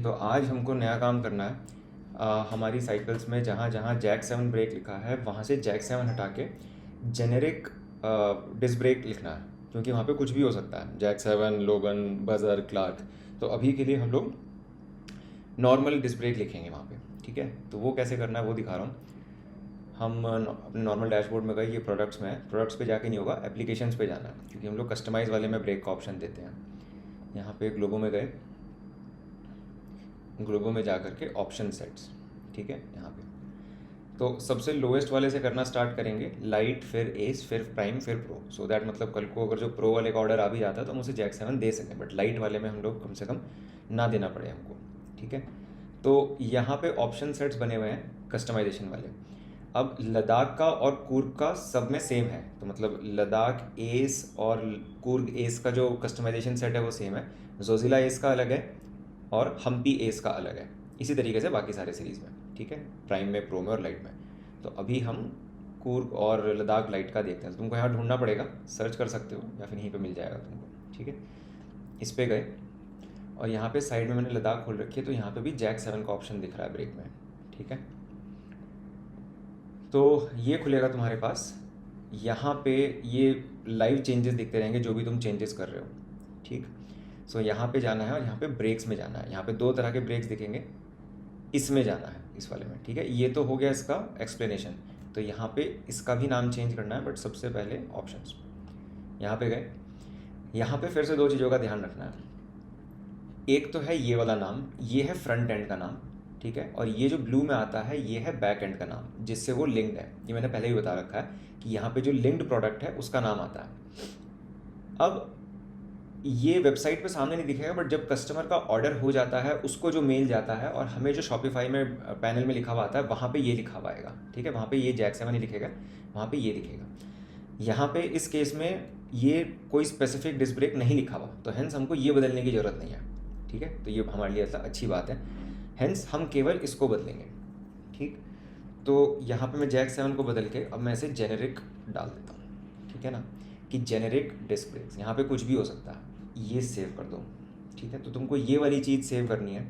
तो आज हमको नया काम करना है। हमारी साइकिल्स में जहाँ जहाँ जैक 7 ब्रेक लिखा है वहाँ से जैक 7 हटा के जेनेरिक डिस्क ब्रेक लिखना है, क्योंकि वहाँ पे कुछ भी हो सकता है, जैक 7, लोगन, बजर, क्लार्क। तो अभी के लिए हम लोग नॉर्मल डिस्क ब्रेक लिखेंगे वहाँ पे। ठीक है, तो वो कैसे करना है वो दिखा रहा हूँ। हम अपने नॉर्मल डैशबोर्ड में गए, ये प्रोडक्ट्स में है, प्रोडक्ट्स पे जाके नहीं होगा, एप्लीकेशंस पे जाना है, क्योंकि हम लोग कस्टमाइज़ वाले में ब्रेक का ऑप्शन देते हैं। यहाँ पे ग्लोबो में गए, ग्लोबो में जा कर के ऑप्शन सेट्स, ठीक है, यहाँ पे तो सबसे लोएस्ट वाले से करना स्टार्ट करेंगे, लाइट, फिर एस, फिर प्राइम, फिर प्रो, सो दैट मतलब कल को अगर जो प्रो वाले का ऑर्डर आ भी जाता है तो हम उसे जैक 7 दे सकें, बट लाइट वाले में हम लोग कम से कम ना देना पड़े हमको। ठीक है, तो यहाँ पे ऑप्शन सेट्स बने हुए हैं कस्टमाइजेशन वाले। अब लद्दाख का और कूर्ग का सब में सेम है, तो मतलब लद्दाख एस और कूर्ग एस का जो कस्टमाइजेशन सेट है वो सेम है, जोजिला एस का अलग है और हम्पी एस का अलग है। इसी तरीके से बाकी सारे सीरीज़ में, ठीक है, प्राइम में, प्रो में और लाइट में। तो अभी हम कूर्ग और लद्दाख लाइट का देखते हैं। तो तुमको यहाँ ढूंढना पड़ेगा, सर्च कर सकते हो या फिर यहीं पे मिल जाएगा तुमको। ठीक है, इस पे गए और यहाँ पे साइड में मैंने लद्दाख खोल रखी है, तो यहाँ पे भी जैक 7 का ऑप्शन दिख रहा है ब्रेक में। ठीक है, तो ये खुलेगा तुम्हारे पास। यहाँ पे ये लाइव चेंजेस दिखते रहेंगे जो भी तुम चेंजेस कर रहे हो। ठीक, सो यहाँ पे जाना है और यहाँ पे ब्रेक्स में जाना है। यहाँ पे दो तरह के ब्रेक्स दिखेंगे, इसमें जाना है, इस वाले में। ठीक है, ये तो हो गया इसका एक्सप्लेनेशन। तो यहाँ पे इसका भी नाम चेंज करना है, बट सबसे पहले ऑप्शंस। यहाँ पे गए, यहाँ पे फिर से दो चीज़ों का ध्यान रखना है। एक तो है ये वाला नाम, ये है फ्रंट एंड का नाम, ठीक है, और ये जो ब्लू में आता है ये है बैक एंड का नाम, जिससे वो लिंक्ड है। ये मैंने पहले ही बता रखा है कि यहाँ पे जो लिंक्ड प्रोडक्ट है उसका नाम आता है। अब ये वेबसाइट पे सामने नहीं दिखेगा, बट जब कस्टमर का ऑर्डर हो जाता है उसको जो मेल जाता है और हमें जो शॉपिफाई में पैनल में लिखा हुआ आता है वहाँ पे ये लिखा हुआ आएगा। ठीक है, वहाँ पे ये जैक 7 ही लिखेगा, वहाँ पे ये दिखेगा। यहाँ पे इस केस में ये कोई स्पेसिफिक डिस्क ब्रेक नहीं लिखा हुआ, तो हेंस हमको ये बदलने की ज़रूरत नहीं है। ठीक है, तो ये हमारे लिए अच्छी बात है, हेंस हम केवल इसको बदलेंगे। ठीक, तो यहाँ पे मैं जैक 7 को बदल के अब मैं इसे जेनेरिक डाल देता हूँ। ठीक है ना, कि जेनेरिक डिस्क ब्रेक्स, यहाँ पे कुछ भी हो सकता है, ये सेव कर दो। ठीक है, तो तुमको ये वाली चीज़ सेव करनी है।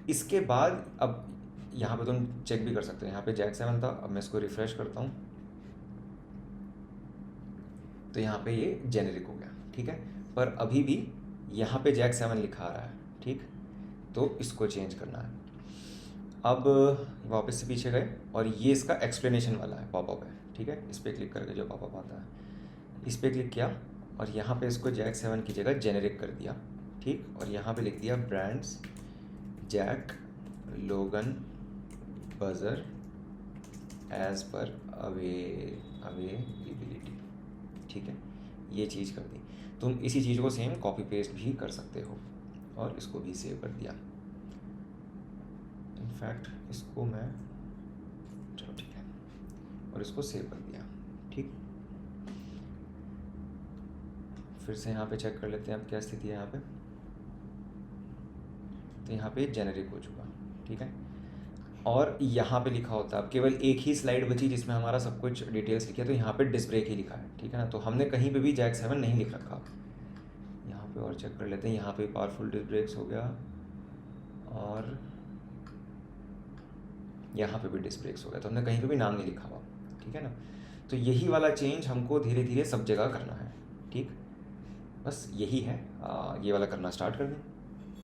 इसके बाद अब यहाँ पे तुम चेक भी कर सकते हो, यहाँ पे जैक 7 था, अब मैं इसको रिफ़्रेश करता हूँ तो यहाँ पे ये जेनेरिक हो गया। ठीक है, पर अभी भी यहाँ पे जैक 7 लिखा आ रहा है। ठीक, तो इसको चेंज करना है। अब वापस से पीछे गए और ये इसका एक्सप्लेनेशन वाला है, पॉपअप है। ठीक है, इस पर क्लिक करके जो पॉपअप आता है, इस पर क्लिक किया और यहाँ पे इसको जैक 7 की जगह जेनेरिक कर दिया। ठीक, और यहाँ पे लिख दिया ब्रांड्स जैक, लोगन, बजर एज पर अवेलेबिलिटी। ठीक है, ये चीज़ कर दी। तुम इसी चीज़ को सेम कॉपी पेस्ट भी कर सकते हो और इसको भी सेव कर दिया। इनफैक्ट इसको मैं, चलो ठीक है, और इसको सेव कर दिया। ठीक, फिर से यहाँ पे चेक कर लेते हैं अब क्या स्थिति है यहाँ पे। तो यहाँ पे जेनेरिक हो चुका। ठीक है, और यहाँ पे लिखा होता है, अब केवल एक ही स्लाइड बची जिसमें हमारा सब कुछ डिटेल्स लिखा है, तो यहाँ पे डिस्क ब्रेक ही लिखा है। ठीक है ना, तो हमने कहीं पे भी जैक 7 नहीं लिख रखा। यहाँ पे और चेक कर लेते हैं, यहाँ पे पावरफुल डिस्क ब्रेक्स हो गया और यहाँ पे भी डिस्क ब्रेक्स हो गया, तो हमने कहीं पे भी नाम नहीं लिखा हुआ। ठीक है ना, तो यही वाला चेंज हमको धीरे धीरे सब जगह करना है। ठीक, बस यही है, ये वाला करना स्टार्ट कर दें।